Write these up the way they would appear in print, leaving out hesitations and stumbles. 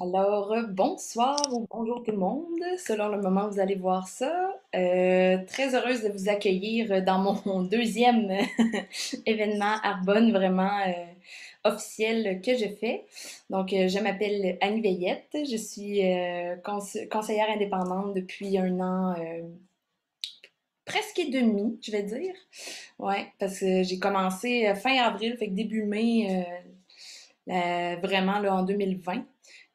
Alors, bonsoir ou bonjour tout le monde, selon le moment où vous allez voir ça. Très heureuse de vous accueillir dans mon deuxième événement Arbonne vraiment officiel que je fais. Donc, je m'appelle Annie Veillette, je suis conseillère indépendante depuis un an, presque et demi, je vais dire. Ouais, parce que j'ai commencé fin avril, fait que début mai, vraiment là, en 2020.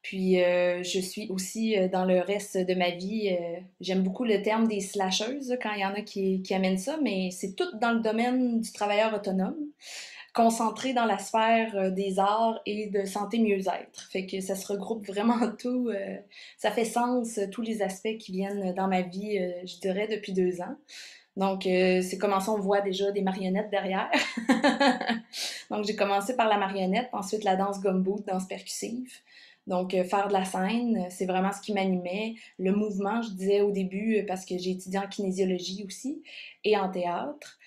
Puis je suis aussi dans le reste de ma vie, j'aime beaucoup le terme des slasheuses là, quand il y en a qui amènent ça, mais c'est tout dans le domaine du travailleur autonome, concentré dans la sphère des arts et de santé mieux-être. Fait que ça se regroupe vraiment tout, ça fait sens, tous les aspects qui viennent dans ma vie, je dirais, depuis 2 ans. Donc, c'est comme ça, on voit déjà des marionnettes derrière. Donc, j'ai commencé par la marionnette, ensuite la danse gumboot, danse percussive. Donc, faire de la scène, c'est vraiment ce qui m'animait. Le mouvement, je disais au début, parce que j'ai étudié en kinésiologie aussi et en théâtre.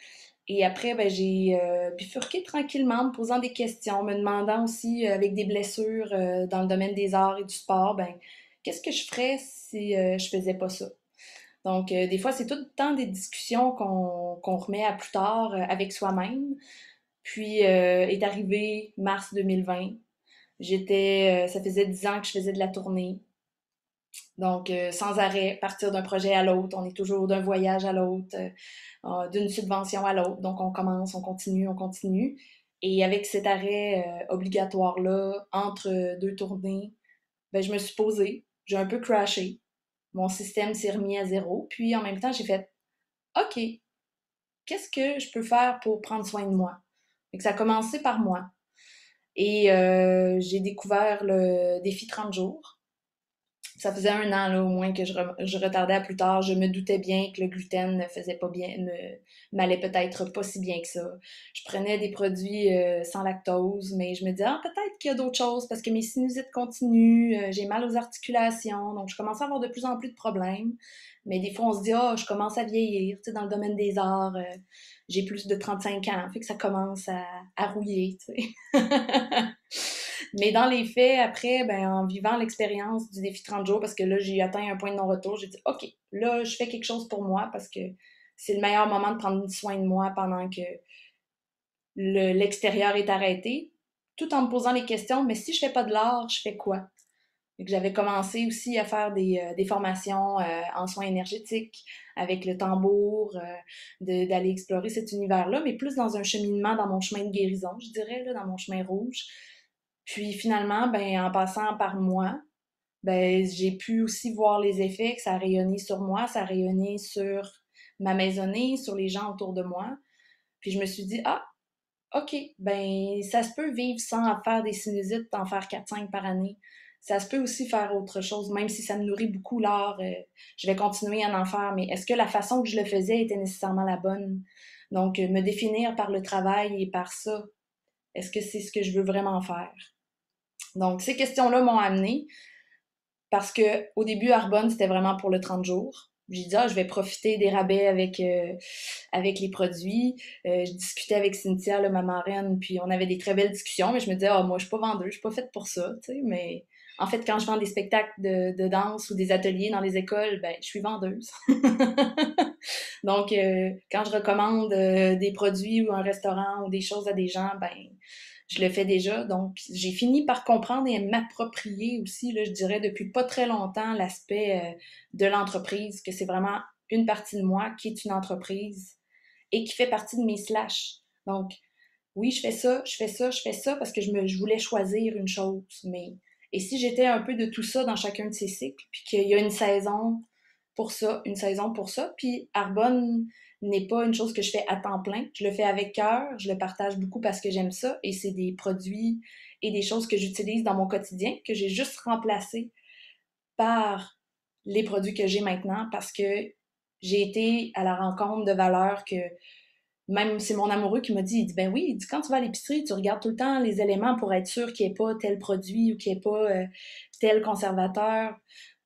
Et après, ben, j'ai bifurqué tranquillement, me posant des questions, me demandant aussi, avec des blessures dans le domaine des arts et du sport, ben, qu'est-ce que je ferais si je faisais pas ça? Donc, des fois, c'est tout le temps des discussions qu'on remet à plus tard avec soi-même. Puis est arrivé mars 2020. Ça faisait 10 ans que je faisais de la tournée. Donc, sans arrêt, partir d'un projet à l'autre. On est toujours d'un voyage à l'autre, d'une subvention à l'autre. Donc, on commence, on continue, on continue. Et avec cet arrêt obligatoire-là, entre deux tournées, ben, je me suis posée. J'ai un peu crashé. Mon système s'est remis à zéro. Puis, en même temps, j'ai fait OK, qu'est-ce que je peux faire pour prendre soin de moi? Fait que ça a commencé par moi. Et j'ai découvert le défi 30 jours. Ça faisait un an là, au moins que je retardais à plus tard. Je me doutais bien que le gluten ne faisait pas bien, m'allait peut-être pas si bien que ça. Je prenais des produits sans lactose, mais je me disais, ah, peut-être qu'il y a d'autres choses parce que mes sinusites continuent, j'ai mal aux articulations, donc je commençais à avoir de plus en plus de problèmes. Mais des fois, on se dit, ah, je commence à vieillir, tu sais, dans le domaine des arts, j'ai plus de 35 ans, fait que ça commence à rouiller, tu sais. Mais dans les faits, après, ben, en vivant l'expérience du défi 30 jours, parce que là, j'ai atteint un point de non-retour, j'ai dit, OK, là, je fais quelque chose pour moi parce que c'est le meilleur moment de prendre soin de moi pendant que l'extérieur est arrêté, tout en me posant les questions, mais si je fais pas de l'art, je fais quoi? Et que j'avais commencé aussi à faire des formations en soins énergétiques avec le tambour, d'aller explorer cet univers-là, mais plus dans un cheminement dans mon chemin de guérison, je dirais, là, dans mon chemin rouge. Puis finalement, ben, en passant par moi, ben, j'ai pu aussi voir les effets que ça a rayonné sur moi, ça a rayonné sur ma maisonnée, sur les gens autour de moi. Puis je me suis dit, ah, OK, ben, ça se peut vivre sans faire des sinusites, en faire 4-5 par année. Ça se peut aussi faire autre chose, même si ça me nourrit beaucoup l'art, je vais continuer à en faire, mais est-ce que la façon que je le faisais était nécessairement la bonne? Donc, me définir par le travail et par ça, est-ce que c'est ce que je veux vraiment faire? Donc, ces questions-là m'ont amené parce que au début, Arbonne, c'était vraiment pour le 30 jours. J'ai dit, ah, je vais profiter des rabais avec les produits. Je discutais avec Cynthia, là, ma marraine, puis on avait des très belles discussions, mais je me disais, ah, moi, je suis pas vendeuse, je suis pas faite pour ça, tu sais, mais en fait, quand je vends des spectacles de danse ou des ateliers dans les écoles, ben, je suis vendeuse. Donc, quand je recommande des produits ou un restaurant ou des choses à des gens, ben, je le fais déjà. Donc, j'ai fini par comprendre et m'approprier aussi, là, je dirais, depuis pas très longtemps, l'aspect de l'entreprise, que c'est vraiment une partie de moi qui est une entreprise et qui fait partie de mes slashs. Donc, oui, je fais ça, je fais ça, je fais ça parce que je voulais choisir une chose. Mais, et si j'étais un peu de tout ça dans chacun de ces cycles, puis qu'il y a une saison pour ça, une saison pour ça, puis Arbonne n'est pas une chose que je fais à temps plein. Je le fais avec cœur, je le partage beaucoup parce que j'aime ça et c'est des produits et des choses que j'utilise dans mon quotidien que j'ai juste remplacé par les produits que j'ai maintenant parce que j'ai été à la rencontre de valeurs que même c'est mon amoureux qui m'a dit, il dit, ben oui, il dit, quand tu vas à l'épicerie, tu regardes tout le temps les éléments pour être sûr qu'il n'y ait pas tel produit ou qu'il n'y ait pas tel conservateur.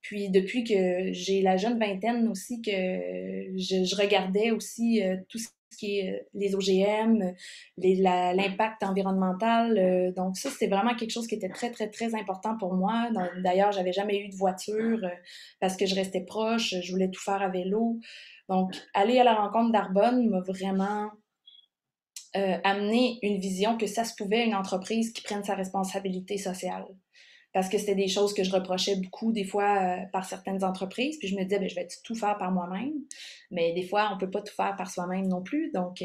Puis depuis que j'ai la jeune vingtaine aussi, que je regardais aussi tout ce qui est les OGM, l'impact environnemental. Donc ça, c'était vraiment quelque chose qui était très, très, très important pour moi. D'ailleurs, j'avais jamais eu de voiture parce que je restais proche, je voulais tout faire à vélo. Donc, aller à la rencontre d'Arbonne m'a vraiment amené une vision que ça se pouvait une entreprise qui prenne sa responsabilité sociale. Parce que c'était des choses que je reprochais beaucoup des fois par certaines entreprises. Puis je me disais, ben, je vais tout faire par moi-même. Mais des fois, on peut pas tout faire par soi-même non plus. Donc,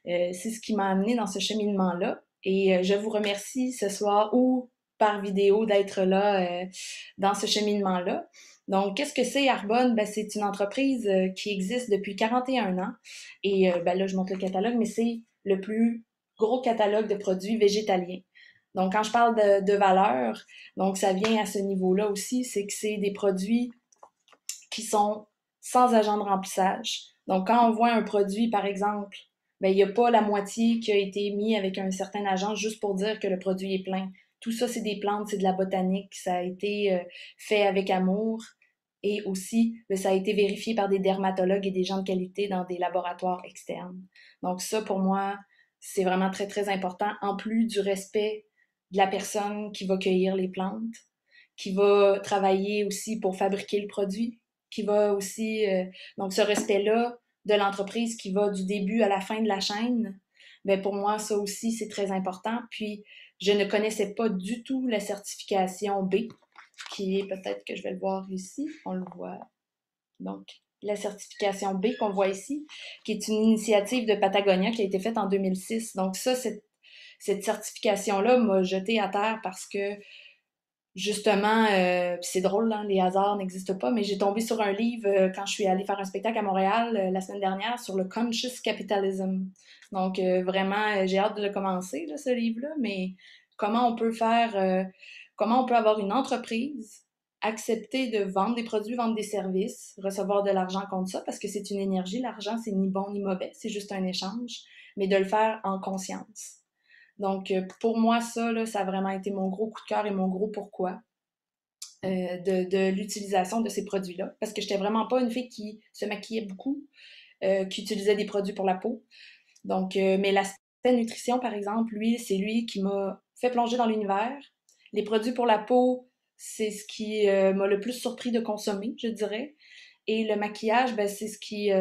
c'est ce qui m'a amené dans ce cheminement-là. Et je vous remercie ce soir ou par vidéo d'être là dans ce cheminement-là. Donc, qu'est-ce que c'est Arbonne? Ben, c'est une entreprise qui existe depuis 41 ans. Et ben, là, je montre le catalogue, mais c'est le plus gros catalogue de produits végétaliens. Donc, quand je parle de valeur, donc ça vient à ce niveau-là aussi, c'est que c'est des produits qui sont sans agent de remplissage. Donc, quand on voit un produit, par exemple, ben, il n'y a pas la moitié qui a été mis avec un certain agent juste pour dire que le produit est plein. Tout ça, c'est des plantes, c'est de la botanique. Ça a été fait avec amour. Et aussi, ça a été vérifié par des dermatologues et des gens de qualité dans des laboratoires externes. Donc ça, pour moi, c'est vraiment très, très important, en plus du respect de la personne qui va cueillir les plantes, qui va travailler aussi pour fabriquer le produit, qui va aussi... donc ce respect-là de l'entreprise qui va du début à la fin de la chaîne, ben pour moi, ça aussi, c'est très important. Puis, je ne connaissais pas du tout la certification B, qui est peut-être que je vais le voir ici, on le voit. Donc, la certification B qu'on voit ici, qui est une initiative de Patagonia qui a été faite en 2006. Donc ça, cette certification-là m'a jetée à terre parce que justement, c'est drôle, hein, les hasards n'existent pas, mais j'ai tombé sur un livre quand je suis allée faire un spectacle à Montréal la semaine dernière sur le Conscious Capitalism. Donc vraiment, j'ai hâte de le commencer, là, ce livre-là, mais comment on peut faire, comment on peut avoir une entreprise, accepter de vendre des produits, vendre des services, recevoir de l'argent contre ça, parce que c'est une énergie, l'argent, c'est ni bon ni mauvais, c'est juste un échange, mais de le faire en conscience. Donc, pour moi, ça, là, ça a vraiment été mon gros coup de cœur et mon gros pourquoi de l'utilisation de ces produits-là. Parce que j'étais vraiment pas une fille qui se maquillait beaucoup, qui utilisait des produits pour la peau. Donc, mais l'aspect nutrition, par exemple, lui, c'est lui qui m'a fait plonger dans l'univers. Les produits pour la peau, c'est ce qui m'a le plus surpris de consommer, je dirais. Et le maquillage, ben, c'est ce qui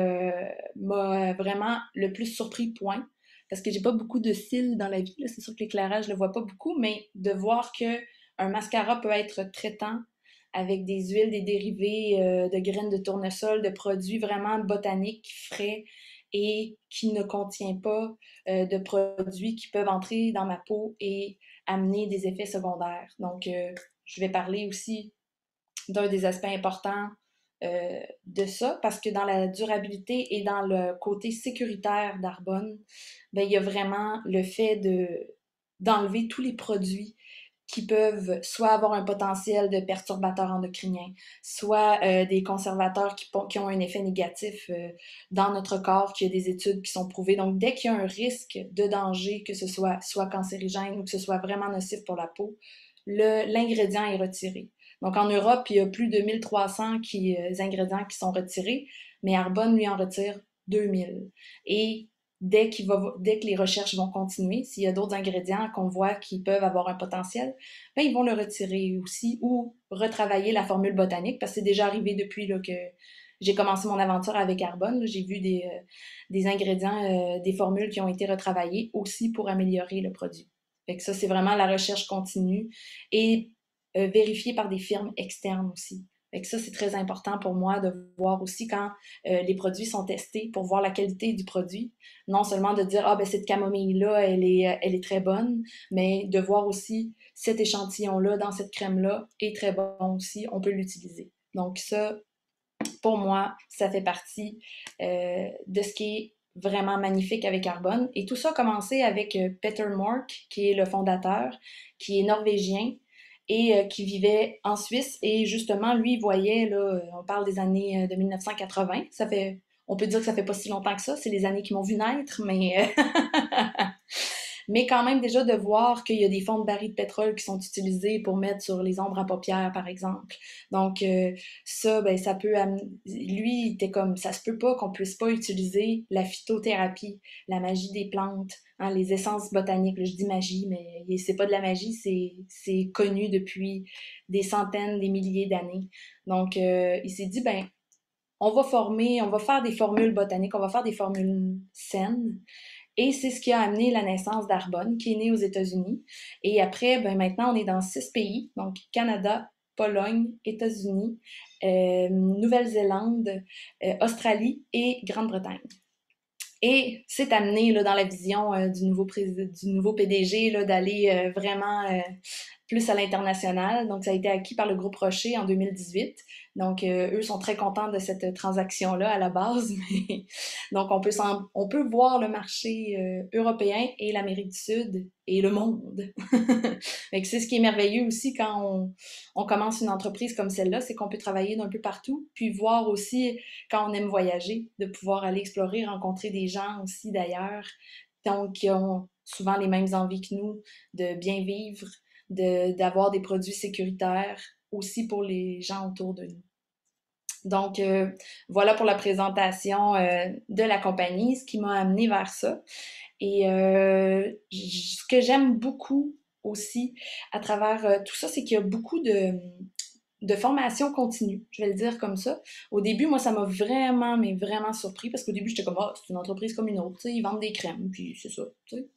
m'a vraiment le plus surpris, point. Parce que j'ai pas beaucoup de cils dans la vie, là. C'est sûr que l'éclairage, je le vois pas beaucoup, mais de voir que un mascara peut être traitant avec des huiles, des dérivés de graines de tournesol, de produits vraiment botaniques, frais et qui ne contient pas de produits qui peuvent entrer dans ma peau et amener des effets secondaires. Donc, je vais parler aussi d'un des aspects importants de ça, parce que dans la durabilité et dans le côté sécuritaire d'Arbonne, ben, il y a vraiment le fait d'enlever tous les produits qui peuvent soit avoir un potentiel de perturbateurs endocriniens, soit des conservateurs qui ont un effet négatif dans notre corps, qu'il y a des études qui sont prouvées. Donc, dès qu'il y a un risque de danger, que ce soit cancérigène ou que ce soit vraiment nocif pour la peau, l'ingrédient est retiré. Donc, en Europe, il y a plus de 1300 ingrédients qui sont retirés, mais Arbonne, lui, en retire 2000. Et dès que les recherches vont continuer, s'il y a d'autres ingrédients qu'on voit qui peuvent avoir un potentiel, ben, ils vont le retirer aussi ou retravailler la formule botanique, parce que c'est déjà arrivé depuis là, que j'ai commencé mon aventure avec Arbonne. J'ai vu des ingrédients, des formules qui ont été retravaillées aussi pour améliorer le produit. Fait que ça, c'est vraiment la recherche continue et vérifiée par des firmes externes aussi. Fait que ça, c'est très important pour moi de voir aussi quand les produits sont testés pour voir la qualité du produit. Non seulement de dire, ah ben cette camomille-là, elle est très bonne, mais de voir aussi cet échantillon-là dans cette crème-là est très bon aussi, on peut l'utiliser. Donc ça, pour moi, ça fait partie de ce qui est vraiment magnifique avec Arbonne. Et tout ça a commencé avec Peter Mork, qui est le fondateur, qui est norvégien et qui vivait en Suisse. Et justement, lui, il voyait, là, on parle des années de 1980, on peut dire que ça fait pas si longtemps que ça, c'est les années qui m'ont vu naître, mais mais quand même déjà de voir qu'il y a des fonds de barils de pétrole qui sont utilisés pour mettre sur les ombres à paupières, par exemple. Donc ça, ben ça peut amener... Lui, il était comme, ça se peut pas qu'on puisse pas utiliser la phytothérapie, la magie des plantes, hein, les essences botaniques. Là, je dis magie, mais c'est pas de la magie, c'est connu depuis des centaines, des milliers d'années. Donc il s'est dit, ben on va faire des formules botaniques, on va faire des formules saines. Et c'est ce qui a amené la naissance d'Arbonne, qui est née aux États-Unis. Et après, ben maintenant, on est dans 6 pays, donc Canada, Pologne, États-Unis, Nouvelle-Zélande, Australie et Grande-Bretagne. Et c'est amené là, dans la vision du nouveau PDG là, d'aller vraiment plus à l'international. Donc, ça a été acquis par le groupe Rocher en 2018. Donc, eux sont très contents de cette transaction-là à la base. Mais... Donc, on peut voir le marché européen et l'Amérique du Sud et le monde. Fait que c'est ce qui est merveilleux aussi quand on commence une entreprise comme celle-là, c'est qu'on peut travailler d'un peu partout, puis voir aussi, quand on aime voyager, de pouvoir aller explorer, rencontrer des gens aussi d'ailleurs, donc qui ont souvent les mêmes envies que nous, de bien vivre, d'avoir des produits sécuritaires aussi pour les gens autour de nous. Donc, voilà pour la présentation de la compagnie, ce qui m'a amené vers ça. Et ce que j'aime beaucoup aussi à travers tout ça, c'est qu'il y a beaucoup de formation continue, je vais le dire comme ça. Au début, moi, ça m'a vraiment, mais vraiment surpris parce qu'au début, j'étais comme, ah, c'est une entreprise comme une autre, tu sais, ils vendent des crèmes, puis c'est ça, tu sais.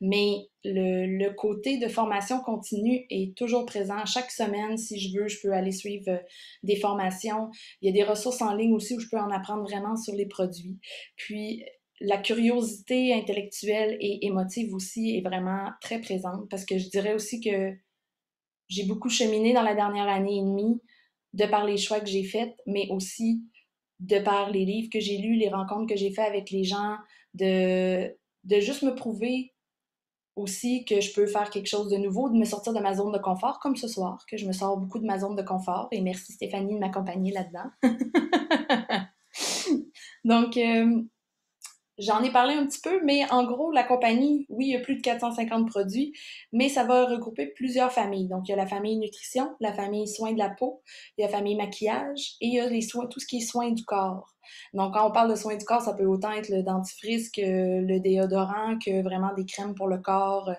Mais le côté de formation continue est toujours présent. Chaque semaine, si je veux, je peux aller suivre des formations. Il y a des ressources en ligne aussi où je peux en apprendre vraiment sur les produits. Puis, la curiosité intellectuelle et émotive aussi est vraiment très présente parce que je dirais aussi que j'ai beaucoup cheminé dans la dernière année et demie de par les choix que j'ai faits, mais aussi de par les livres que j'ai lus, les rencontres que j'ai faites avec les gens, de juste me prouver aussi que je peux faire quelque chose de nouveau, de me sortir de ma zone de confort, comme ce soir, que je me sors beaucoup de ma zone de confort. Et merci Stéphanie de m'accompagner là-dedans. Donc, j'en ai parlé un petit peu, mais en gros, la compagnie, oui, il y a plus de 450 produits, mais ça va regrouper plusieurs familles. Donc, il y a la famille nutrition, la famille soins de la peau, il y a la famille maquillage et il y a les soins, tout ce qui est soins du corps. Donc, quand on parle de soins du corps, ça peut autant être le dentifrice que le déodorant, que vraiment des crèmes pour le corps,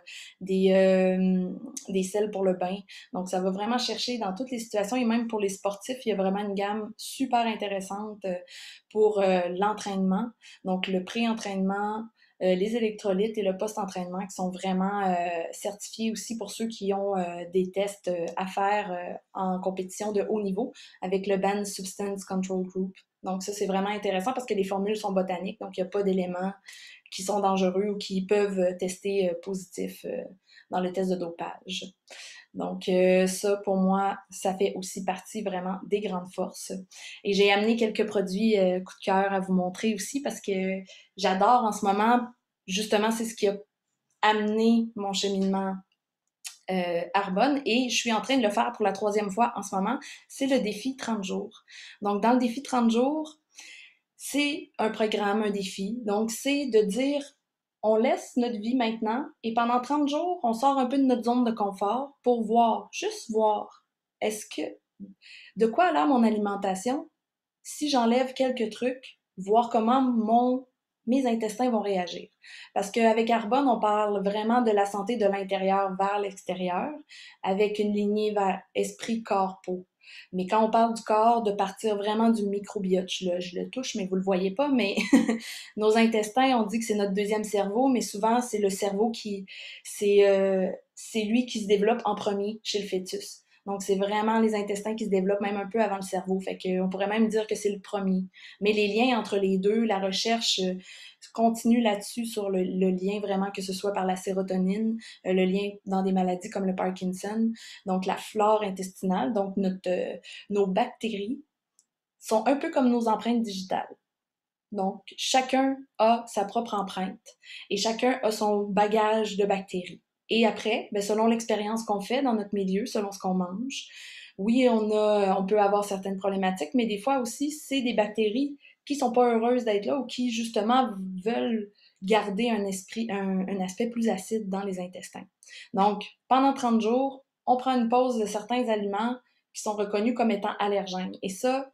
des sels pour le bain. Donc, ça va vraiment chercher dans toutes les situations et même pour les sportifs, il y a vraiment une gamme super intéressante pour l'entraînement. Donc, le pré-entraînement, les électrolytes et le post-entraînement qui sont vraiment certifiés aussi pour ceux qui ont des tests à faire en compétition de haut niveau avec le Banned Substance Control Group. Donc ça, c'est vraiment intéressant parce que les formules sont botaniques, donc il n'y a pas d'éléments qui sont dangereux ou qui peuvent tester positif dans le test de dopage. Donc ça, pour moi, ça fait aussi partie vraiment des grandes forces. Et j'ai amené quelques produits coup de cœur à vous montrer aussi parce que j'adore en ce moment, justement, c'est ce qui a amené mon cheminement Arbonne et je suis en train de le faire pour la 3e fois en ce moment. C'est le défi 30 jours. Donc, dans le défi 30 jours, c'est un programme, un défi. Donc, c'est de dire, on laisse notre vie maintenant et pendant 30 jours, on sort un peu de notre zone de confort pour voir, juste voir, est-ce que, de quoi a l'air mon alimentation? Si j'enlève quelques trucs, voir comment mes intestins vont réagir. Parce qu'avec Arbonne, on parle vraiment de la santé de l'intérieur vers l'extérieur, avec une lignée vers esprit, corps, peau. Mais quand on parle du corps, de partir vraiment du microbiote, je le touche, mais vous le voyez pas, mais nos intestins, on dit que c'est notre deuxième cerveau, mais souvent, c'est le cerveau c'est lui qui se développe en premier chez le fœtus. Donc, c'est vraiment les intestins qui se développent même un peu avant le cerveau. Fait qu'on pourrait même dire que c'est le premier. Mais les liens entre les deux, la recherche continue là-dessus sur le lien vraiment, que ce soit par la sérotonine, le lien dans des maladies comme le Parkinson, donc la flore intestinale, donc nos bactéries sont un peu comme nos empreintes digitales. Donc, chacun a sa propre empreinte et chacun a son bagage de bactéries. Et après, ben, selon l'expérience qu'on fait dans notre milieu, selon ce qu'on mange, oui, on peut avoir certaines problématiques, mais des fois aussi, c'est des bactéries qui sont pas heureuses d'être là ou qui, justement, veulent garder un aspect plus acide dans les intestins. Donc, pendant 30 jours, on prend une pause de certains aliments qui sont reconnus comme étant allergènes. Et ça,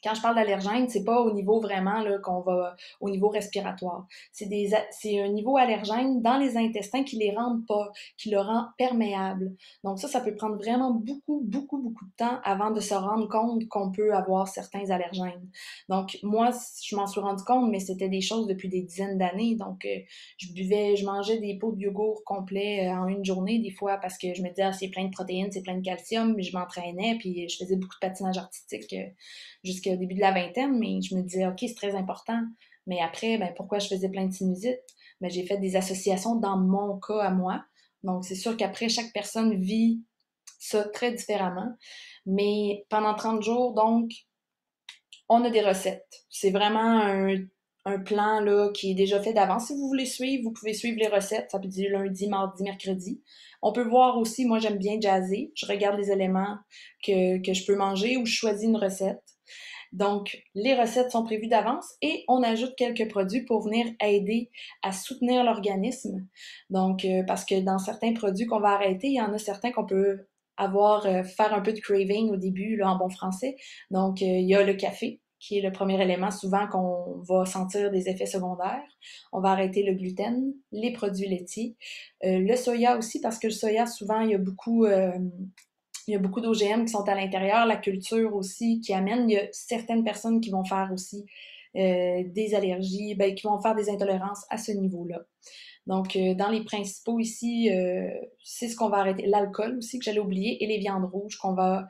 quand je parle d'allergène, c'est pas au niveau vraiment là, qu'on va au niveau respiratoire. C'est un niveau allergène dans les intestins qui les rend pas, qui le rend perméable. Donc ça peut prendre vraiment beaucoup de temps avant de se rendre compte qu'on peut avoir certains allergènes. Donc moi, je m'en suis rendu compte, mais c'était des choses depuis des dizaines d'années. Donc je mangeais des pots de yogourt complets en une journée des fois parce que je me disais c'est plein de protéines, c'est plein de calcium, mais je m'entraînais puis je faisais beaucoup de patinage artistique jusqu'au début de la vingtaine, mais je me disais, OK, c'est très important. Mais après, ben, pourquoi je faisais plein de sinusite? Ben, j'ai fait des associations dans mon cas à moi. Donc, c'est sûr qu'après, chaque personne vit ça très différemment. Mais pendant 30 jours, donc, on a des recettes. C'est vraiment un plan là, qui est déjà fait d'avance. Si vous voulez suivre, vous pouvez suivre les recettes. Ça peut dire lundi, mardi, mercredi. On peut voir aussi, moi j'aime bien jazzer. Je regarde les éléments que je peux manger ou je choisis une recette. Donc, les recettes sont prévues d'avance et on ajoute quelques produits pour venir aider à soutenir l'organisme. Donc, parce que dans certains produits qu'on va arrêter, il y en a certains qu'on peut faire un peu de craving au début, là, en bon français. Donc, il y a le café, qui est le premier élément souvent qu'on va sentir des effets secondaires. On va arrêter le gluten, les produits laitiers, le soya aussi, parce que le soya, souvent, il y a beaucoup d'OGM qui sont à l'intérieur, la culture aussi qui amène. Il y a certaines personnes qui vont faire aussi des allergies, ben, qui vont faire des intolérances à ce niveau-là. Donc, dans les principaux ici, c'est ce qu'on va arrêter. L'alcool aussi, que j'allais oublier, et les viandes rouges qu'on va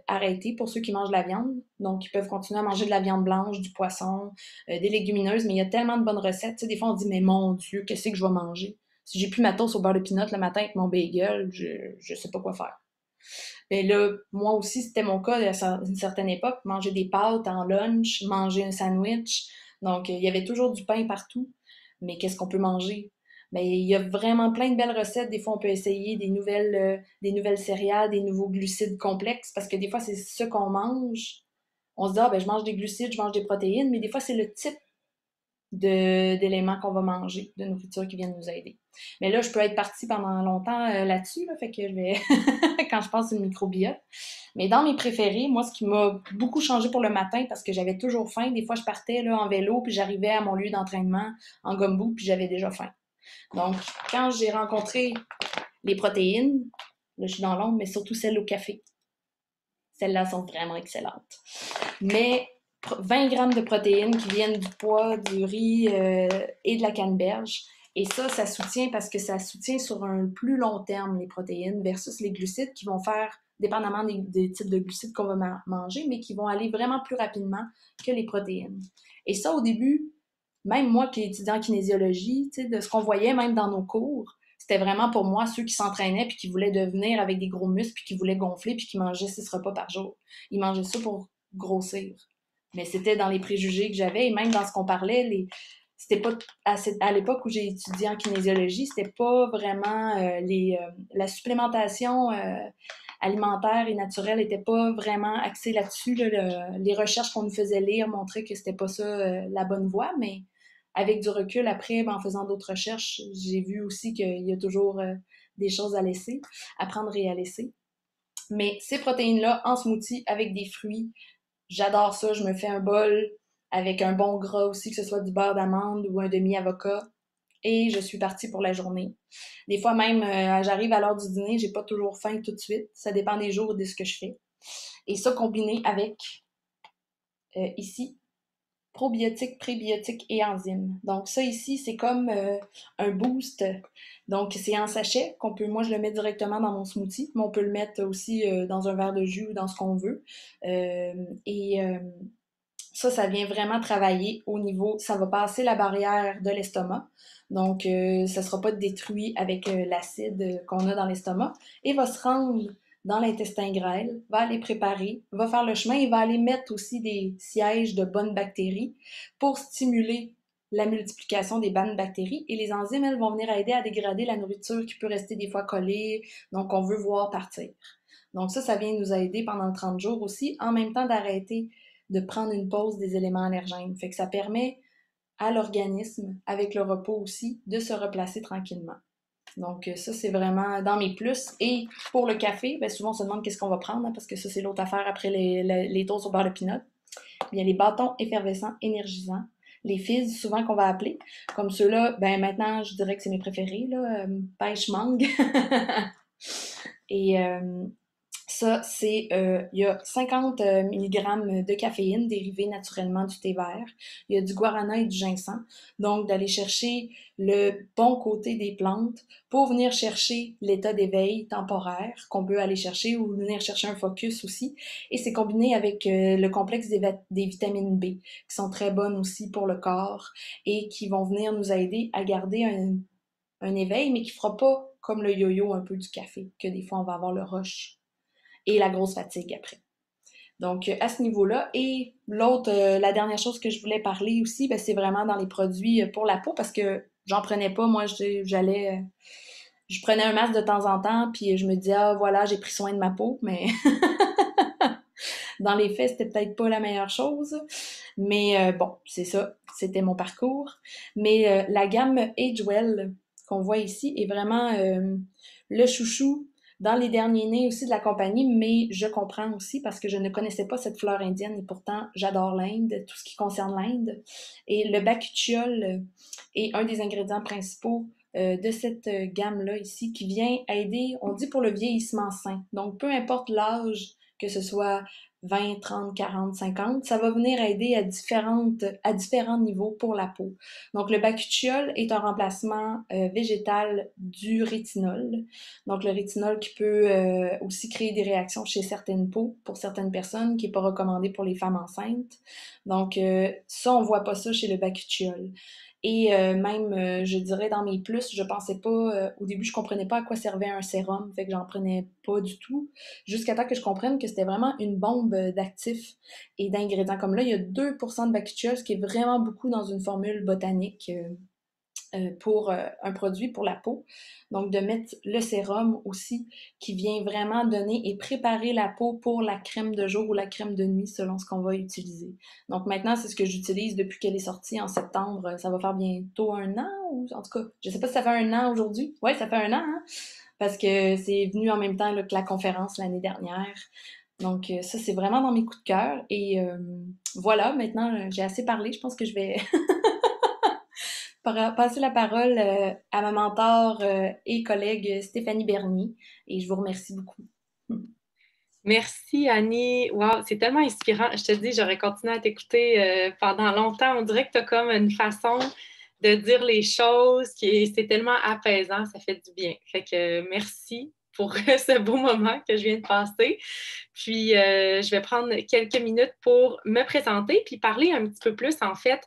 arrêter pour ceux qui mangent de la viande. Donc, ils peuvent continuer à manger de la viande blanche, du poisson, des légumineuses, mais il y a tellement de bonnes recettes. Tu sais, des fois, on dit, mais mon Dieu, qu'est-ce que je vais manger? Si j'ai plus ma toast au beurre de pinot le matin avec mon bagel, je sais pas quoi faire. Mais là, moi aussi, c'était mon cas à une certaine époque. Manger des pâtes en lunch, manger un sandwich. Donc, il y avait toujours du pain partout. Mais qu'est-ce qu'on peut manger? Mais il y a vraiment plein de belles recettes. Des fois, on peut essayer des nouvelles céréales, des nouveaux glucides complexes, parce que des fois, c'est ce qu'on mange. On se dit, ah, ben, je mange des glucides, je mange des protéines, mais des fois, c'est le type d'éléments qu'on va manger, de nourriture qui viennent nous aider. Mais là, je peux être partie pendant longtemps là-dessus, là, fait que je vais, quand je pense une microbiote. Mais dans mes préférés, moi, ce qui m'a beaucoup changé pour le matin, parce que j'avais toujours faim, des fois, je partais là, en vélo, puis j'arrivais à mon lieu d'entraînement en gumbo, puis j'avais déjà faim. Donc, quand j'ai rencontré les protéines, là, je suis dans l'ombre, mais surtout celles au café. Celles-là sont vraiment excellentes. Mais 20 grammes de protéines qui viennent du pois, du riz et de la canneberge. Et ça soutient parce que ça soutient sur un plus long terme les protéines versus les glucides qui vont faire, dépendamment des types de glucides qu'on va manger, mais qui vont aller vraiment plus rapidement que les protéines. Et ça, au début, même moi qui étudiais en kinésiologie, de ce qu'on voyait même dans nos cours, c'était vraiment pour moi ceux qui s'entraînaient puis qui voulaient devenir avec des gros muscles puis qui voulaient gonfler puis qui mangeaient 6 repas par jour. Ils mangeaient ça pour grossir. Mais c'était dans les préjugés que j'avais et même dans ce qu'on parlait, c'était pas à l'époque où j'ai étudié en kinésiologie, c'était pas vraiment la supplémentation alimentaire et naturelle n'était pas vraiment axée là-dessus. Là, les recherches qu'on nous faisait lire montraient que c'était pas ça la bonne voie, mais avec du recul après, ben, en faisant d'autres recherches, j'ai vu aussi qu'il y a toujours des choses à laisser, à prendre et à laisser. Mais ces protéines-là en smoothie avec des fruits, j'adore ça. Je me fais un bol avec un bon gras aussi, que ce soit du beurre d'amande ou un demi-avocat. Et je suis partie pour la journée. Des fois même, j'arrive à l'heure du dîner, j'ai pas toujours faim tout de suite. Ça dépend des jours et de ce que je fais. Et ça combiné avec, ici, probiotiques, prébiotiques et enzymes. Donc ça ici, c'est comme un boost. Donc c'est en sachet qu'on peut, moi je le mets directement dans mon smoothie, mais on peut le mettre aussi dans un verre de jus ou dans ce qu'on veut. Et ça vient vraiment travailler au niveau, ça va passer la barrière de l'estomac. Donc, ça ne sera pas détruit avec l'acide qu'on a dans l'estomac et va se rendre dans l'intestin grêle, va aller préparer, va faire le chemin et va aller mettre aussi des sièges de bonnes bactéries pour stimuler la multiplication des bonnes bactéries. Et les enzymes, elles, vont venir aider à dégrader la nourriture qui peut rester des fois collée, donc on veut voir partir. Donc ça vient nous aider pendant le 30 jours aussi, en même temps d'arrêter de prendre une pause des éléments allergènes. Fait que ça permet à l'organisme, avec le repos aussi, de se replacer tranquillement. Donc, ça, c'est vraiment dans mes plus. Et pour le café, bien, souvent, on se demande qu'est-ce qu'on va prendre, hein, parce que ça, c'est l'autre affaire après les toasts au beurre de pinot. Bien, les bâtons effervescents, énergisants. Les fizz, souvent qu'on va appeler. Comme ceux-là, ben maintenant, je dirais que c'est mes préférés, là. Pêche mangue. Et ça, il y a 50 mg de caféine dérivée naturellement du thé vert. Il y a du guarana et du ginseng. Donc, d'aller chercher le bon côté des plantes pour venir chercher l'état d'éveil temporaire qu'on peut aller chercher ou venir chercher un focus aussi. Et c'est combiné avec le complexe des vitamines B qui sont très bonnes aussi pour le corps et qui vont venir nous aider à garder un éveil, mais qui fera pas comme le yo-yo un peu du café, que des fois on va avoir le rush et la grosse fatigue après. Donc, à ce niveau-là. Et l'autre, la dernière chose que je voulais parler aussi, ben, c'est vraiment dans les produits pour la peau parce que j'en prenais pas. Moi, je prenais un masque de temps en temps, puis je me disais, ah voilà, j'ai pris soin de ma peau, mais dans les faits, c'était peut-être pas la meilleure chose. Mais bon, c'est ça, c'était mon parcours. Mais la gamme Agewell qu'on voit ici est vraiment le chouchou dans les derniers nés aussi de la compagnie, mais je comprends aussi parce que je ne connaissais pas cette fleur indienne et pourtant j'adore l'Inde, tout ce qui concerne l'Inde. Et le bakuchiol est un des ingrédients principaux de cette gamme-là ici qui vient aider, on dit pour le vieillissement sain. Donc peu importe l'âge, que ce soit 20, 30, 40, 50, ça va venir aider à différents niveaux pour la peau. Donc, le bakuchiol est un remplacement végétal du rétinol. Donc, le rétinol qui peut aussi créer des réactions chez certaines peaux, pour certaines personnes, qui n'est pas recommandé pour les femmes enceintes. Donc, ça, on voit pas ça chez le bakuchiol. Et même, je dirais, dans mes plus, je pensais pas, au début, je comprenais pas à quoi servait un sérum, fait que j'en prenais pas du tout, jusqu'à temps que je comprenne que c'était vraiment une bombe d'actifs et d'ingrédients. Comme là, il y a 2% de bakuchiol, ce qui est vraiment beaucoup dans une formule botanique pour un produit pour la peau. Donc, de mettre le sérum aussi, qui vient vraiment donner et préparer la peau pour la crème de jour ou la crème de nuit, selon ce qu'on va utiliser. Donc, maintenant, c'est ce que j'utilise depuis qu'elle est sortie en septembre. Ça va faire bientôt un an, ou en tout cas, je sais pas si ça fait un an aujourd'hui. Ouais, ça fait un an, hein? Parce que c'est venu en même temps là, que la conférence l'année dernière. Donc, ça, c'est vraiment dans mes coups de cœur. Et voilà, maintenant, j'ai assez parlé. Je pense que je vais passer la parole à ma mentor et collègue Stéphanie Bernier. Et je vous remercie beaucoup. Merci Annie. Wow, c'est tellement inspirant. Je te dis, j'aurais continué à t'écouter pendant longtemps. On dirait que tu as comme une façon de dire les choses c'est tellement apaisant, ça fait du bien. Fait que merci pour ce beau moment que je viens de passer. Puis, je vais prendre quelques minutes pour me présenter puis parler un petit peu plus, en fait,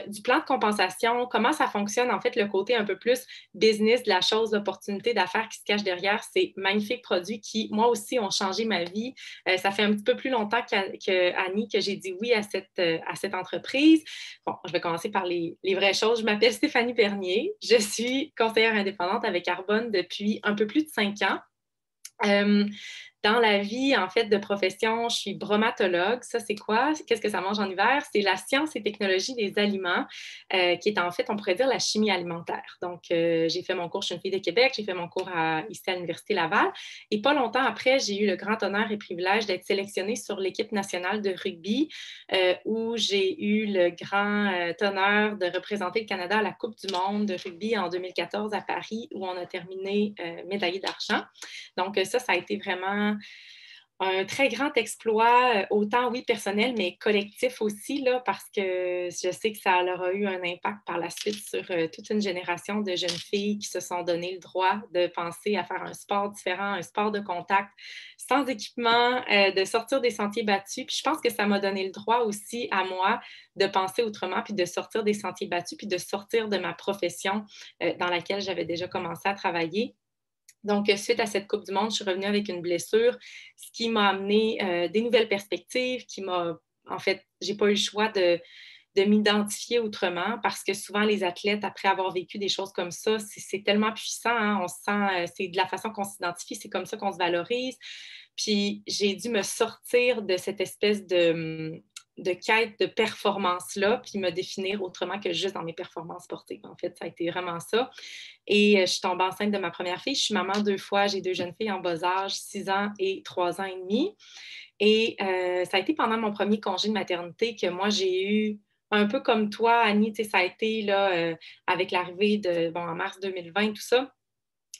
du plan de compensation, comment ça fonctionne, en fait, le côté un peu plus business de la chose, l'opportunité d'affaires qui se cache derrière ces magnifiques produits qui, moi aussi, ont changé ma vie. Ça fait un petit peu plus longtemps qu'Annie que j'ai dit oui à cette entreprise. Bon, je vais commencer par les vraies choses. Je m'appelle Stéphanie Bernier. Je suis conseillère indépendante avec Arbonne depuis un peu plus de 5 ans. Euh, dans la vie, en fait, de profession, je suis bromatologue. Ça, c'est quoi? Qu'est-ce que ça mange en hiver? C'est la science et technologie des aliments, qui est en fait, on pourrait dire, la chimie alimentaire. Donc, j'ai fait mon cours, je suis une fille de Québec, j'ai fait mon cours ici à l'Université Laval. Et pas longtemps après, j'ai eu le grand honneur et privilège d'être sélectionnée sur l'équipe nationale de rugby, où j'ai eu le grand honneur de représenter le Canada à la Coupe du monde de rugby en 2014 à Paris, où on a terminé médaillé d'argent. Donc, ça a été vraiment un très grand exploit, autant, oui, personnel, mais collectif aussi, là, parce que je sais que ça aura eu un impact par la suite sur toute une génération de jeunes filles qui se sont donné le droit de penser à faire un sport différent, un sport de contact, sans équipement, de sortir des sentiers battus. Puis je pense que ça m'a donné le droit aussi à moi de penser autrement, puis de sortir des sentiers battus, puis de sortir de ma profession dans laquelle j'avais déjà commencé à travailler. Donc, suite à cette Coupe du Monde, je suis revenue avec une blessure, ce qui m'a amené des nouvelles perspectives, en fait, j'ai pas eu le choix de m'identifier autrement parce que souvent, les athlètes, après avoir vécu des choses comme ça, c'est tellement puissant, hein, on se sent, c'est de la façon qu'on s'identifie, c'est comme ça qu'on se valorise. Puis, j'ai dû me sortir de cette espèce quête de performance-là, puis me définir autrement que juste dans mes performances sportives. En fait, ça a été vraiment ça. Et je suis tombée enceinte de ma première fille. Je suis maman 2 fois. J'ai 2 jeunes filles en bas âge, 6 ans et 3 ans et demi. Et ça a été pendant mon premier congé de maternité que moi, j'ai eu un peu comme toi, Annie, tu sais, ça a été là, avec l'arrivée en mars 2020, tout ça.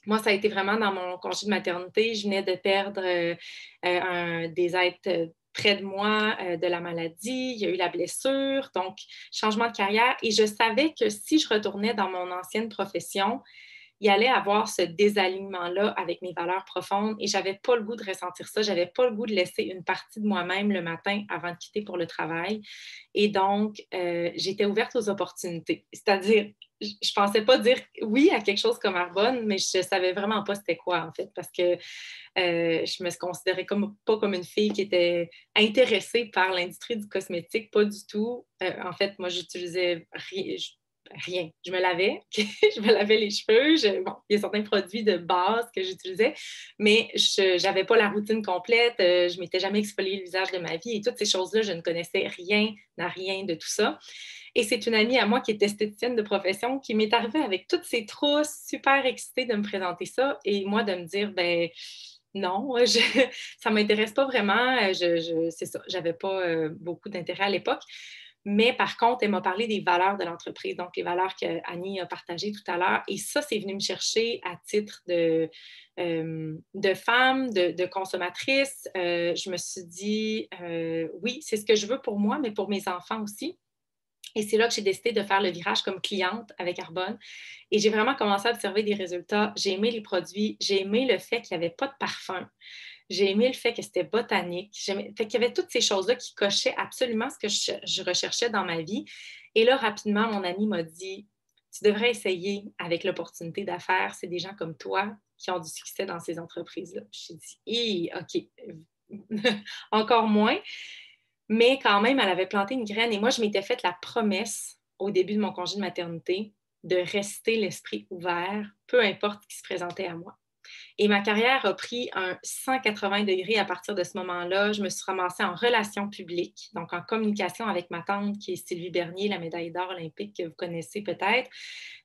Moi, ça a été vraiment dans mon congé de maternité. Je venais de perdre des êtres près de moi de la maladie. Il y a eu la blessure, donc changement de carrière. Et je savais que si je retournais dans mon ancienne profession, il allait avoir ce désalignement-là avec mes valeurs profondes et j'avais pas le goût de ressentir ça. J'avais pas le goût de laisser une partie de moi-même le matin avant de quitter pour le travail. Et donc, j'étais ouverte aux opportunités. C'est-à-dire, je pensais pas dire oui à quelque chose comme Arbonne, mais je savais vraiment pas c'était quoi, en fait, parce que je me considérais pas comme une fille qui était intéressée par l'industrie du cosmétique, pas du tout. En fait, moi, j'utilisais rien. Je me lavais, je me lavais les cheveux. Il y a certains produits de base que j'utilisais, mais je n'avais pas la routine complète. Je ne m'étais jamais exfolié le visage de ma vie et toutes ces choses-là, je ne connaissais rien de tout ça. Et c'est une amie à moi qui est esthéticienne de profession qui m'est arrivée avec toutes ces trousses, super excitée de me présenter ça et moi de me dire, ben non, ça ne m'intéresse pas vraiment. C'est ça, je n'avais pas beaucoup d'intérêt à l'époque. Mais par contre, elle m'a parlé des valeurs de l'entreprise, donc les valeurs qu'Annie a partagées tout à l'heure. Et ça, c'est venu me chercher à titre de femme, de consommatrice. Je me suis dit, oui, c'est ce que je veux pour moi, mais pour mes enfants aussi. Et c'est là que j'ai décidé de faire le virage comme cliente avec Arbonne. Et j'ai vraiment commencé à observer des résultats. J'ai aimé les produits, j'ai aimé le fait qu'il n'y avait pas de parfum. J'ai aimé le fait que c'était botanique. Fait qu'il y avait toutes ces choses-là qui cochaient absolument ce que je recherchais dans ma vie. Et là, rapidement, mon ami m'a dit, tu devrais essayer avec l'opportunité d'affaires. C'est des gens comme toi qui ont du succès dans ces entreprises-là. J'ai dit, OK, encore moins. Mais quand même, elle avait planté une graine et moi, je m'étais faite la promesse au début de mon congé de maternité de rester l'esprit ouvert, peu importe ce qui se présentait à moi. Et ma carrière a pris un 180 degrés à partir de ce moment-là. Je me suis ramassée en relations publiques, donc en communication avec ma tante qui est Sylvie Bernier, la médaille d'or olympique que vous connaissez peut-être.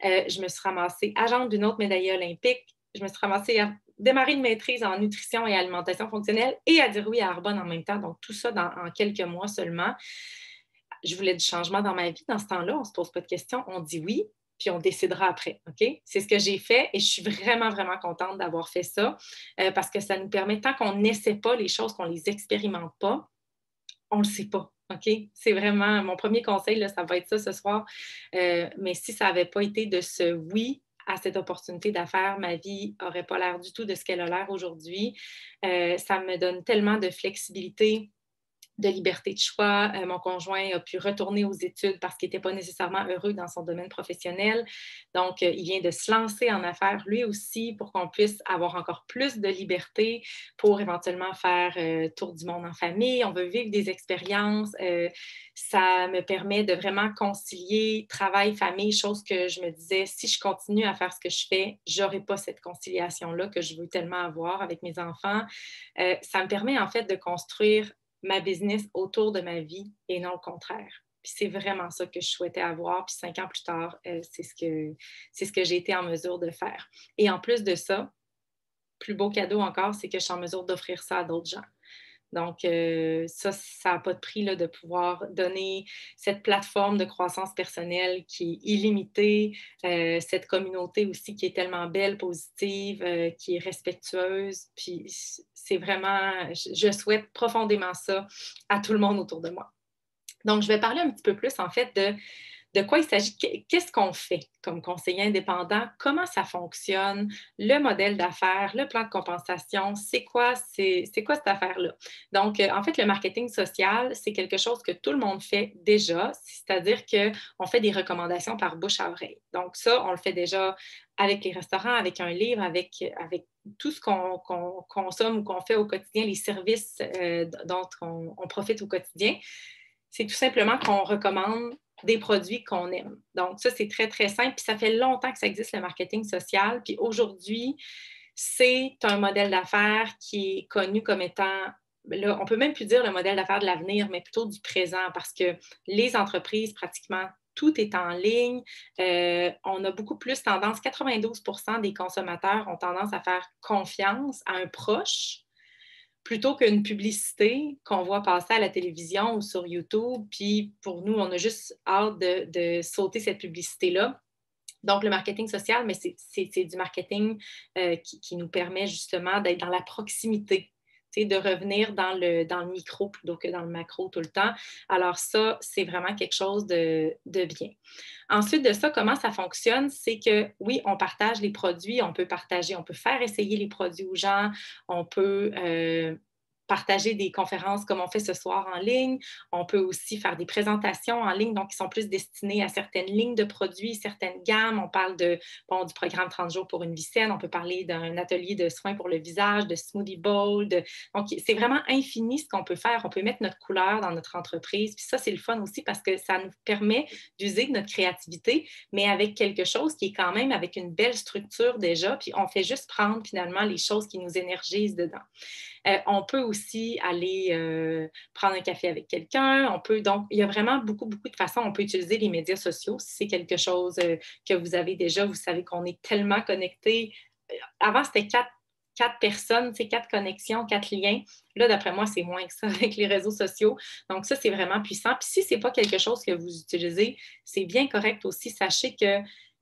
Je me suis ramassée agente d'une autre médaille olympique. Je me suis ramassée à démarrer une maîtrise en nutrition et alimentation fonctionnelle et à dire oui à Arbonne en même temps. Donc, tout ça en quelques mois seulement. Je voulais du changement dans ma vie. Dans ce temps-là, on ne se pose pas de questions. On dit oui, puis on décidera après. OK? C'est ce que j'ai fait et je suis vraiment, vraiment contente d'avoir fait ça parce que ça nous permet, tant qu'on n'essaie pas les choses, qu'on ne les expérimente pas, on ne le sait pas. OK? C'est vraiment mon premier conseil, là, ça va être ça ce soir. Mais si ça n'avait pas été de ce oui à cette opportunité d'affaires, ma vie n'aurait pas l'air du tout de ce qu'elle a l'air aujourd'hui. Ça me donne tellement de flexibilité, de liberté de choix. Mon conjoint a pu retourner aux études parce qu'il n'était pas nécessairement heureux dans son domaine professionnel. Donc, il vient de se lancer en affaires lui aussi pour qu'on puisse avoir encore plus de liberté pour éventuellement faire tour du monde en famille. On veut vivre des expériences. Ça me permet de vraiment concilier travail, famille, chose que je me disais, si je continue à faire ce que je fais, je n'aurai pas cette conciliation-là que je veux tellement avoir avec mes enfants. Ça me permet en fait de construire ma business autour de ma vie et non le contraire. Puis c'est vraiment ça que je souhaitais avoir. Puis 5 ans plus tard, c'est ce que j'ai été en mesure de faire. Et en plus de ça, plus beau cadeau encore, c'est que je suis en mesure d'offrir ça à d'autres gens. Donc, ça n'a pas de prix là, de pouvoir donner cette plateforme de croissance personnelle qui est illimitée, cette communauté aussi qui est tellement belle, positive, qui est respectueuse. Puis, c'est vraiment, je souhaite profondément ça à tout le monde autour de moi. Donc, je vais parler un petit peu plus, en fait, de quoi il s'agit, qu'est-ce qu'on fait comme conseiller indépendant, comment ça fonctionne, le modèle d'affaires, le plan de compensation, c'est quoi cette affaire-là? Donc, en fait, le marketing social, c'est quelque chose que tout le monde fait déjà, c'est-à-dire qu'on fait des recommandations par bouche à oreille. Donc, ça, on le fait déjà avec les restaurants, avec un livre, avec tout ce qu'on consomme ou qu'on fait au quotidien, les services dont on profite au quotidien. C'est tout simplement qu'on recommande des produits qu'on aime. Donc, ça, c'est très, très simple. Puis ça fait longtemps que ça existe, le marketing social. Puis aujourd'hui, c'est un modèle d'affaires qui est connu comme étant là, on ne peut même plus dire le modèle d'affaires de l'avenir, mais plutôt du présent, parce que les entreprises, pratiquement tout est en ligne. On a beaucoup plus tendance, 92% des consommateurs ont tendance à faire confiance à un proche plutôt qu'une publicité qu'on voit passer à la télévision ou sur YouTube. Puis pour nous, on a juste hâte de sauter cette publicité-là. Donc, le marketing social, mais c'est du marketing qui nous permet justement d'être dans la proximité, de revenir dans le micro plutôt que dans le macro tout le temps. Alors ça, c'est vraiment quelque chose de bien. Ensuite de ça, comment ça fonctionne? C'est que oui, on partage les produits, on peut partager, on peut faire essayer les produits aux gens, on peut partager des conférences comme on fait ce soir en ligne. On peut aussi faire des présentations en ligne, donc qui sont plus destinées à certaines lignes de produits, certaines gammes. On parle du programme 30 jours pour une vie saine. On peut parler d'un atelier de soins pour le visage, de smoothie bowl. Donc, c'est vraiment infini ce qu'on peut faire. On peut mettre notre couleur dans notre entreprise. Puis ça, c'est le fun aussi parce que ça nous permet d'user de notre créativité, mais avec quelque chose qui est quand même avec une belle structure déjà. Puis on fait juste prendre finalement les choses qui nous énergisent dedans. On peut aussi aller prendre un café avec quelqu'un. Donc, il y a vraiment beaucoup, beaucoup de façons. On peut utiliser les médias sociaux si c'est quelque chose que vous avez déjà. Vous savez qu'on est tellement connectés. Avant, c'était quatre personnes, 4 connexions, 4 liens. Là, d'après moi, c'est moins que ça avec les réseaux sociaux. Donc, ça, c'est vraiment puissant. Puis si ce n'est pas quelque chose que vous utilisez, c'est bien correct aussi. Sachez que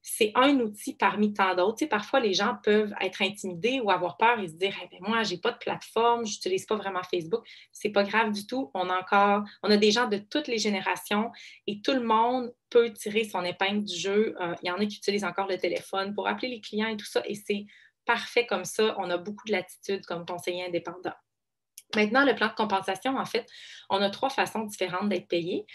c'est un outil parmi tant d'autres. Parfois, les gens peuvent être intimidés ou avoir peur et se dire hey, moi, je n'ai pas de plateforme, je n'utilise pas vraiment Facebook. Ce n'est pas grave du tout. On a des gens de toutes les générations et tout le monde peut tirer son épingle du jeu. Il y en a qui utilisent encore le téléphone pour appeler les clients et tout ça. Et c'est parfait comme ça. On a beaucoup de latitude comme conseiller indépendant. Maintenant, le plan de compensation, en fait, on a 3 façons différentes d'être payé.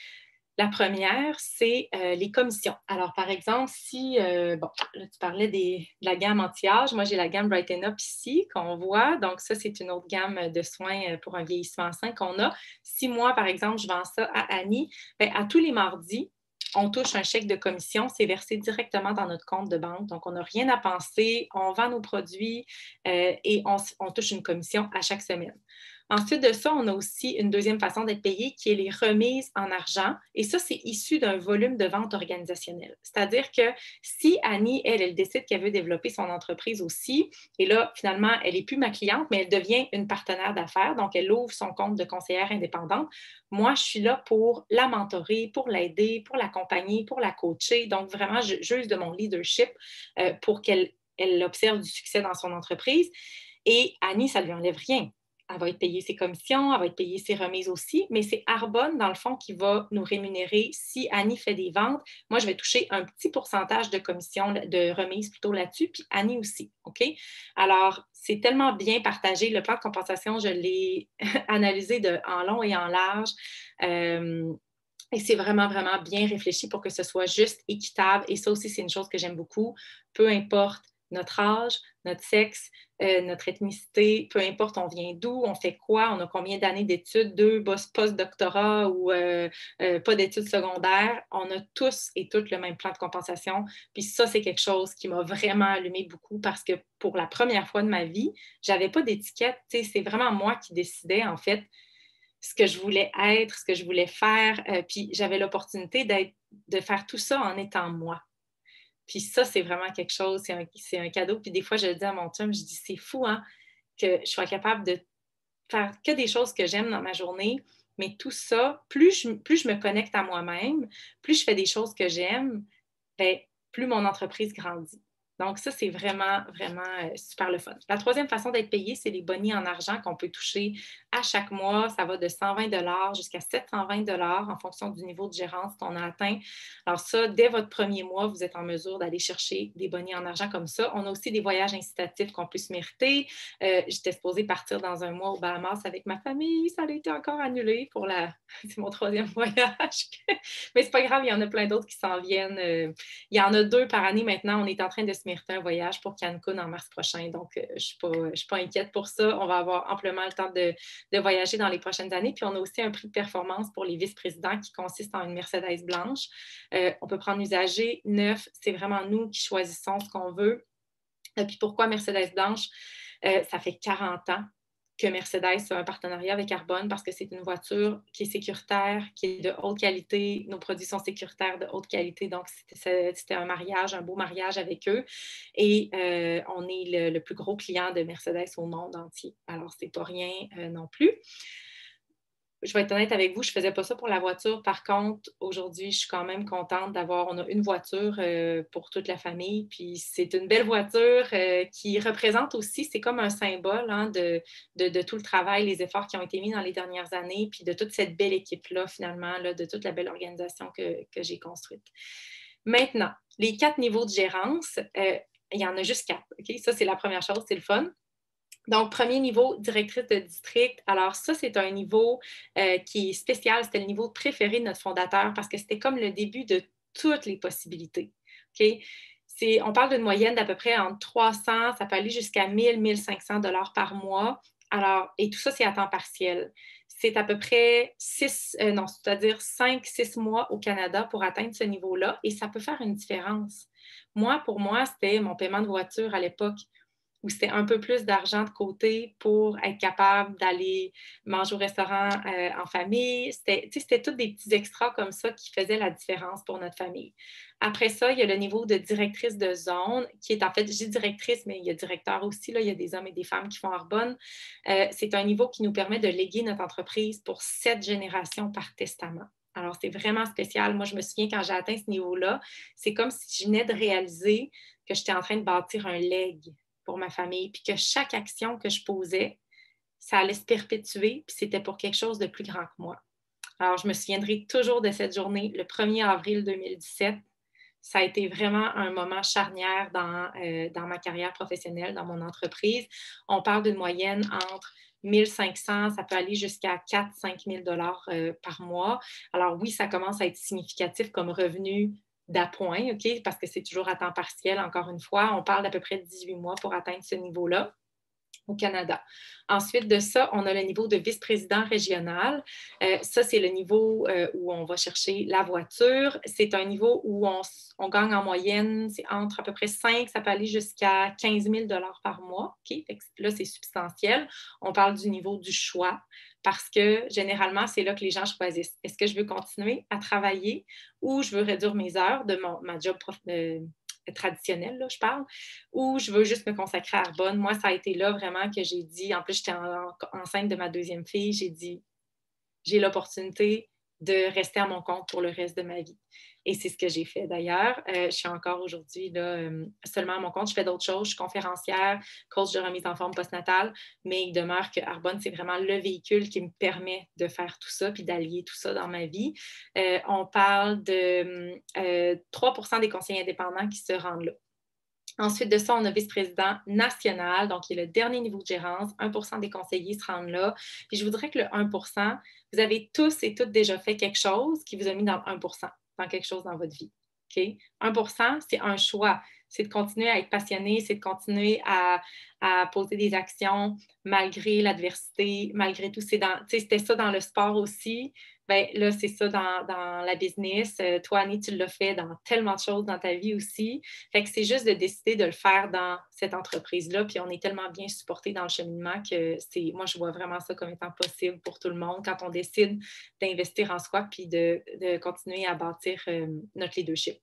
La première, c'est les commissions. Alors, par exemple, si, là, tu parlais de la gamme anti-âge, moi, j'ai la gamme Brighten Up ici qu'on voit. Donc, ça, c'est une autre gamme de soins pour un vieillissement sain qu'on a. Si moi, par exemple, je vends ça à Annie, bien, à tous les mardis, on touche un chèque de commission, c'est versé directement dans notre compte de banque. Donc, on n'a rien à penser, on vend nos produits et on touche une commission à chaque semaine. Ensuite de ça, on a aussi une deuxième façon d'être payé qui est les remises en argent. Et ça, c'est issu d'un volume de vente organisationnel. C'est-à-dire que si Annie, elle décide qu'elle veut développer son entreprise aussi, et là, finalement, elle n'est plus ma cliente, mais elle devient une partenaire d'affaires, donc elle ouvre son compte de conseillère indépendante. Moi, je suis là pour la mentorer, pour l'aider, pour l'accompagner, pour la coacher. Donc, vraiment, j'use de mon leadership pour qu'elle observe du succès dans son entreprise. Et Annie, ça ne lui enlève rien. Elle va être payée ses commissions, elle va être payée ses remises aussi, mais c'est Arbonne, dans le fond, qui va nous rémunérer. Si Annie fait des ventes, moi, je vais toucher un petit pourcentage de commission, de remise plutôt là-dessus, puis Annie aussi, OK? Alors, c'est tellement bien partagé. Le plan de compensation, je l'ai analysé en long et en large. Et c'est vraiment, vraiment bien réfléchi pour que ce soit juste, équitable. Et ça aussi, c'est une chose que j'aime beaucoup. Peu importe notre âge, notre sexe, notre ethnicité, peu importe on vient d'où, on fait quoi, on a combien d'années d'études, 2 post-doctorat ou pas d'études secondaires, on a tous et toutes le même plan de compensation. Puis ça, c'est quelque chose qui m'a vraiment allumé beaucoup parce que pour la première fois de ma vie, j'avais pas d'étiquette. C'est vraiment moi qui décidais, en fait, ce que je voulais être, ce que je voulais faire. Puis j'avais l'opportunité de faire tout ça en étant moi. Puis ça, c'est vraiment quelque chose, c'est un cadeau. Puis des fois, je le dis à mon chum, je dis, c'est fou, hein, que je sois capable de faire que des choses que j'aime dans ma journée. Mais tout ça, plus je me connecte à moi-même, plus je fais des choses que j'aime, bien, plus mon entreprise grandit. Donc, ça, c'est vraiment, vraiment super le fun. La troisième façon d'être payé, c'est les bonnies en argent qu'on peut toucher à chaque mois. Ça va de 120 jusqu'à 720 en fonction du niveau de gérance qu'on a atteint. Alors ça, dès votre premier mois, vous êtes en mesure d'aller chercher des bonnies en argent comme ça. On a aussi des voyages incitatifs qu'on peut se mériter. J'étais supposée partir dans un mois aux Bahamas avec ma famille. Ça a été encore annulé pour c'est mon troisième voyage. Mais c'est pas grave, il y en a plein d'autres qui s'en viennent. Il y en a 2 par année maintenant. On est en train de se mériter un voyage pour Cancun en mars prochain. Donc, je ne suis pas inquiète pour ça. On va avoir amplement le temps de voyager dans les prochaines années. Puis, on a aussi un prix de performance pour les vice-présidents qui consiste en une Mercedes blanche. On peut prendre usager, neuf. C'est vraiment nous qui choisissons ce qu'on veut. Puis, pourquoi Mercedes blanche? Ça fait 40 ans que Mercedes a un partenariat avec Arbonne parce que c'est une voiture qui est sécuritaire, qui est de haute qualité. Nos produits sont sécuritaires de haute qualité. Donc, c'était un mariage, un beau mariage avec eux. Et on est le plus gros client de Mercedes au monde entier. Alors, c'est pas rien non plus. Je vais être honnête avec vous, je ne faisais pas ça pour la voiture. Par contre, aujourd'hui, je suis quand même contente on a une voiture pour toute la famille. Puis c'est une belle voiture qui représente aussi, c'est comme un symbole hein, de tout le travail, les efforts qui ont été mis dans les dernières années, puis de toute cette belle équipe-là, finalement, là, de toute la belle organisation que j'ai construite. Maintenant, les 4 niveaux de gérance, il y en a juste 4. Okay? Ça, c'est la première chose, c'est le fun. Donc, premier niveau, directrice de district. Alors, ça, c'est un niveau qui est spécial. C'était le niveau préféré de notre fondateur parce que c'était comme le début de toutes les possibilités. Okay? On parle d'une moyenne d'à peu près entre 300, ça peut aller jusqu'à 1000, 1500 dollars par mois. Alors, et tout ça, c'est à temps partiel. C'est à peu près 5-6 mois au Canada pour atteindre ce niveau-là et ça peut faire une différence. Pour moi, c'était mon paiement de voiture à l'époque où c'était un peu plus d'argent de côté pour être capable d'aller manger au restaurant en famille. C'était tous des petits extras comme ça qui faisaient la différence pour notre famille. Après ça, il y a le niveau de directrice de zone, qui est en fait, j'ai directrice, mais il y a directeur aussi, là, il y a des hommes et des femmes qui font Arbonne. C'est un niveau qui nous permet de léguer notre entreprise pour 7 générations par testament. Alors, c'est vraiment spécial. Moi, je me souviens quand j'ai atteint ce niveau-là, c'est comme si je venais de réaliser que j'étais en train de bâtir un legs pour ma famille, puis que chaque action que je posais, ça allait se perpétuer, puis c'était pour quelque chose de plus grand que moi. Alors, je me souviendrai toujours de cette journée, le 1er avril 2017. Ça a été vraiment un moment charnière dans ma carrière professionnelle, dans mon entreprise. On parle d'une moyenne entre 1500, ça peut aller jusqu'à 4-5 000 dollars par mois. Alors oui, ça commence à être significatif comme revenu d'appoint, OK, parce que c'est toujours à temps partiel, encore une fois. On parle d'à peu près 18 mois pour atteindre ce niveau-là au Canada. Ensuite de ça, on a le niveau de vice-président régional. Ça, c'est le niveau où on va chercher la voiture. C'est un niveau où on gagne en moyenne, c'est entre à peu près 5, ça peut aller jusqu'à 15 000 dollars par mois. Okay? Fait que là, c'est substantiel. On parle du niveau du choix parce que généralement, c'est là que les gens choisissent. Est-ce que je veux continuer à travailler ou je veux réduire mes heures de ma job traditionnelle, là, je parle, ou je veux juste me consacrer à Arbonne. Moi, ça a été là vraiment que j'ai dit, en plus, j'étais enceinte de ma deuxième fille, j'ai dit, j'ai l'opportunité de rester à mon compte pour le reste de ma vie. Et c'est ce que j'ai fait d'ailleurs. Je suis encore aujourd'hui là, seulement à mon compte. Je fais d'autres choses. Je suis conférencière, coach de remise en forme postnatale, mais il demeure que Arbonne, c'est vraiment le véhicule qui me permet de faire tout ça puis d'allier tout ça dans ma vie. On parle de 3 % des conseillers indépendants qui se rendent là. Ensuite de ça, on a vice-président national, donc qui est le dernier niveau de gérance. 1 % des conseillers se rendent là. Puis je vous dirais que le 1 %, vous avez tous et toutes déjà fait quelque chose qui vous a mis dans le 1 % dans quelque chose dans votre vie. Okay? 1 %, c'est un choix. C'est de continuer à être passionné, c'est de continuer à poser des actions malgré l'adversité, malgré tout. C'était ça dans le sport aussi. Ben, là, c'est ça dans la business. Toi, Annie, tu l'as fait dans tellement de choses dans ta vie aussi. Fait que c'est juste de décider de le faire dans cette entreprise-là. Puis on est tellement bien supporté dans le cheminement que moi, je vois vraiment ça comme étant possible pour tout le monde quand on décide d'investir en soi puis de continuer à bâtir notre leadership.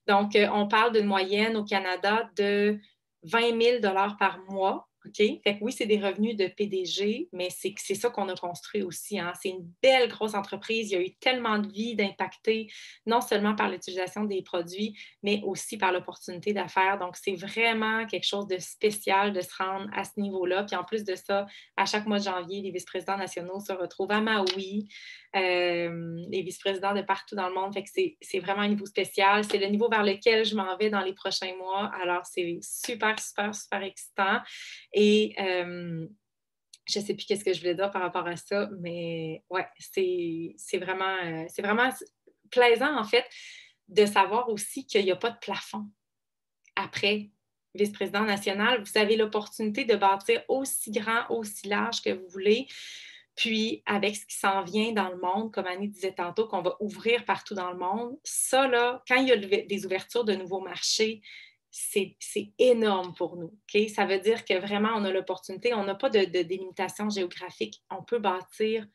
Donc, on parle d'une moyenne au Canada de 20 000 dollars par mois. OK? Fait que oui, c'est des revenus de PDG, mais c'est ça qu'on a construit aussi. Hein? C'est une belle grosse entreprise. Il y a eu tellement de vie, d'impacter, non seulement par l'utilisation des produits, mais aussi par l'opportunité d'affaires. Donc, c'est vraiment quelque chose de spécial de se rendre à ce niveau-là. Puis en plus de ça, à chaque mois de janvier, les vice-présidents nationaux se retrouvent à Maui, les vice-présidents de partout dans le monde. Fait que c'est vraiment un niveau spécial. C'est le niveau vers lequel je m'en vais dans les prochains mois. Alors, c'est super, super, super excitant. Et je ne sais plus qu'est-ce que je voulais dire par rapport à ça, mais ouais, c'est vraiment plaisant, en fait, de savoir aussi qu'il n'y a pas de plafond après vice-président national. Vous avez l'opportunité de bâtir aussi grand, aussi large que vous voulez. Puis, avec ce qui s'en vient dans le monde, comme Annie disait tantôt, qu'on va ouvrir partout dans le monde, ça, là, quand il y a des ouvertures de nouveaux marchés, c'est énorme pour nous. Okay? Ça veut dire que vraiment, on a l'opportunité, on n'a pas de délimitation géographique. On peut bâtir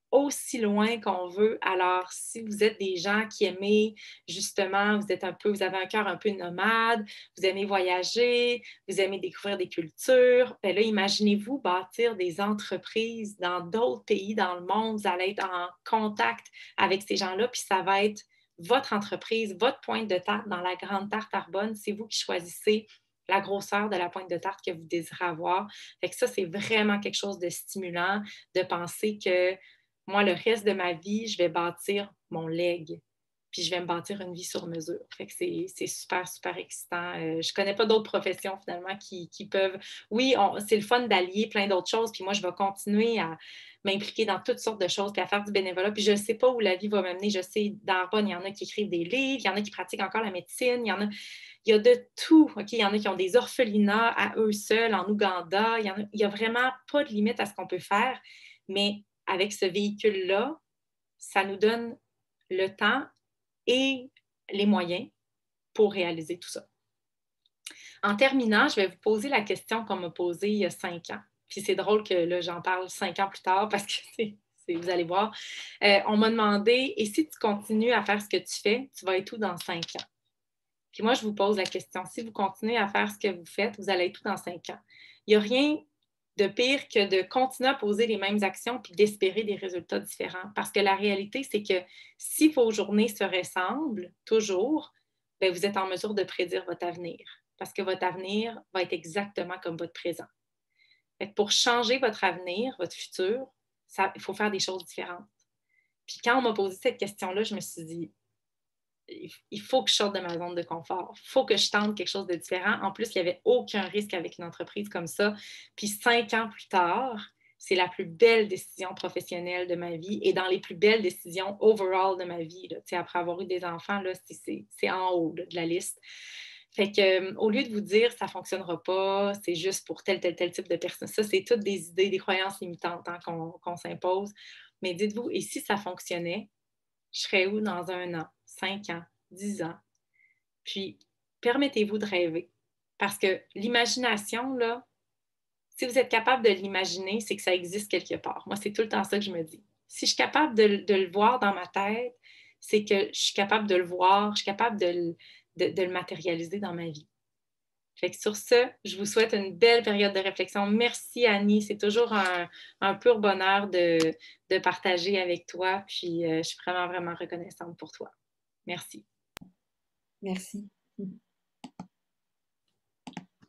aussi loin qu'on veut. Alors, si vous êtes des gens qui aimez, justement, vous avez un cœur un peu nomade, vous aimez voyager, vous aimez découvrir des cultures, bien là, imaginez-vous bâtir des entreprises dans d'autres pays dans le monde. Vous allez être en contact avec ces gens-là, puis ça va être votre entreprise, votre pointe de tarte dans la grande tarte Arbonne. C'est vous qui choisissez la grosseur de la pointe de tarte que vous désirez avoir. Fait que ça, c'est vraiment quelque chose de stimulant de penser que moi, le reste de ma vie, je vais bâtir mon leg. Puis je vais me bâtir une vie sur mesure. Fait que c'est super, super excitant. Je connais pas d'autres professions finalement qui peuvent. Oui, c'est le fun d'allier plein d'autres choses. Puis moi, je vais continuer à m'impliquer dans toutes sortes de choses, puis à faire du bénévolat. Puis je ne sais pas où la vie va m'amener. Je sais, dans Arbonne, il y en a qui écrivent des livres, il y en a qui pratiquent encore la médecine, il y a de tout. OK? Il y en a qui ont des orphelinats à eux seuls en Ouganda. Il y a vraiment pas de limite à ce qu'on peut faire. Mais avec ce véhicule-là, ça nous donne le temps et les moyens pour réaliser tout ça. En terminant, je vais vous poser la question qu'on m'a posée il y a 5 ans. Puis c'est drôle que là, j'en parle 5 ans plus tard parce que vous allez voir. On m'a demandé, et si tu continues à faire ce que tu fais, tu vas être où dans 5 ans? Puis moi, je vous pose la question, si vous continuez à faire ce que vous faites, vous allez être où dans 5 ans? Il n'y a rien de pire que de continuer à poser les mêmes actions puis d'espérer des résultats différents. Parce que la réalité, c'est que si vos journées se ressemblent toujours, bien, vous êtes en mesure de prédire votre avenir. Parce que votre avenir va être exactement comme votre présent. Fait que pour changer votre avenir, votre futur, il faut faire des choses différentes. Puis quand on m'a posé cette question-là, je me suis dit, il faut que je sorte de ma zone de confort. Il faut que je tente quelque chose de différent. En plus, il n'y avait aucun risque avec une entreprise comme ça. Puis 5 ans plus tard, c'est la plus belle décision professionnelle de ma vie et dans les plus belles décisions overall de ma vie. Là. Après avoir eu des enfants, là, c'est en haut là, de la liste. Fait que, au lieu de vous dire ça ne fonctionnera pas, c'est juste pour tel type de personne, ça, c'est toutes des idées, des croyances limitantes hein, qu'on s'impose. Mais dites-vous, et si ça fonctionnait, je serais où dans 1 an, 5 ans, 10 ans? Puis, permettez-vous de rêver. Parce que l'imagination, là, si vous êtes capable de l'imaginer, c'est que ça existe quelque part. Moi, c'est tout le temps ça que je me dis. Si je suis capable de le voir dans ma tête, c'est que je suis capable de le voir, je suis capable de le matérialiser dans ma vie. Fait que sur ce, je vous souhaite une belle période de réflexion. Merci Annie, c'est toujours un pur bonheur de partager avec toi. Puis je suis vraiment, vraiment reconnaissante pour toi. Merci. Merci.